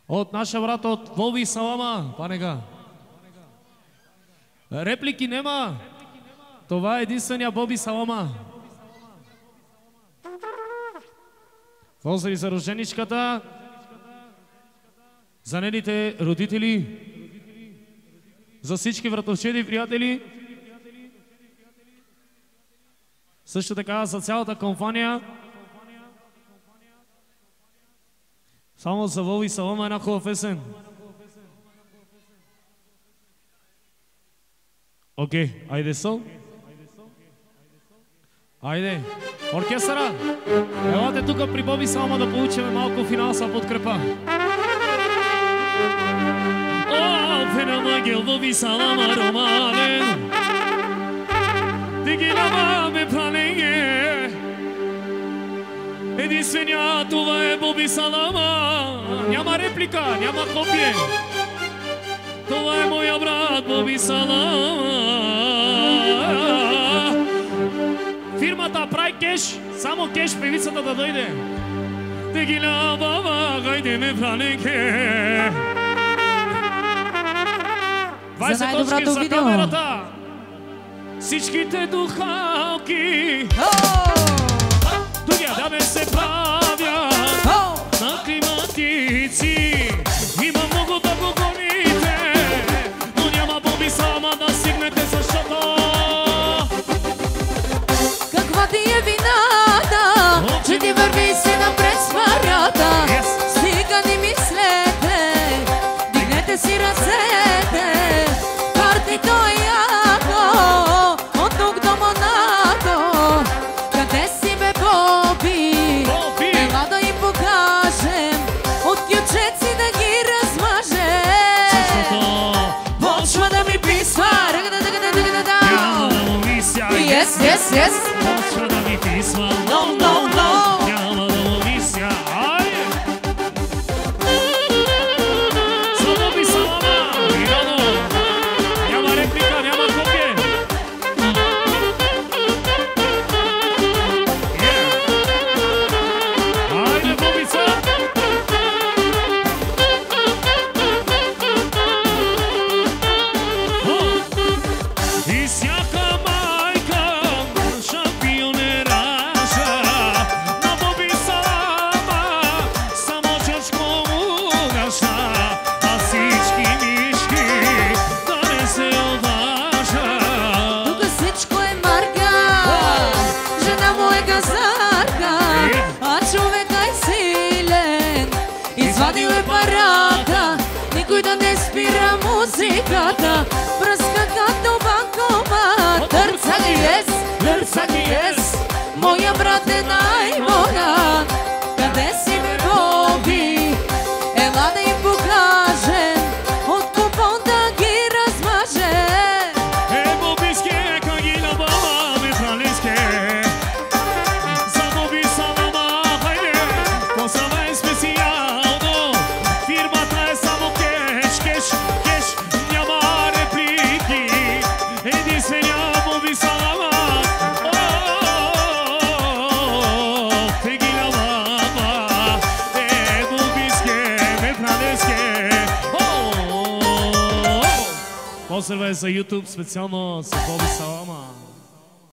От нашия брат от Боби Салама, панега. Реплики нема. Това е единствения Боби Салама. Поздрави за рожденичката, за нейните родители, за всички братовчеди и приятели, също така за цялата компания. Само за Боби Салама една хубава песен. Окей, айде со. Айде, оркестъра, елате тук при Боби Салама да получим малко финансова подкрепа. О, феномагил Боби Салама ромален, дигилама ме праленге, единствения това е Боби Салама. Няма реплика, няма копие. Това е моя брат Боби Салама. Фирмата прави кеш, само кеш певицата да дойде. Тегила баба, гайде ме праленке. 20 точки за камерата. Всичките духалки тук да ме се правят на климатици. Има много да го гоните, но няма Боби Салама да стигнете, защото каква ти е вината, че ти върви се напред с парата. Стига не мислете, дигнете си ръцете, партито е яко, от тук до Монако. Къде си бе Боби? Ела да им покажем, от кючеци да ги размажем. Почва да ми писва, няма да му мисля. Yes. Почва да ми писва. No. Няма да му мисля. Айде! За Боби Салама, Ирано. Няма реплика, няма копие. Айде, Бобица! И всяка майка шампионеража на Боби Салама само чешко му гаша, а всички мишки да не се обажа. Тук всичко е марка, жена му е газарка, а човека е силен, извадил е парата, никой да не спира музиката, пръска като банкомат. Дърца ги ес, моя брат е най-богат. Къде си бе Боби? Ела да им покажем, от купон да ги размажем. Бобиске, кагина баба, ме пралиске. За Боби Салама, хайде, това е специално. Фирмата е само кеш, няма реплики. Единствения Боби Салама. Тегила баба, Бобиске, ме пралиске. Поздраве за YouTube специално за Боби Салама.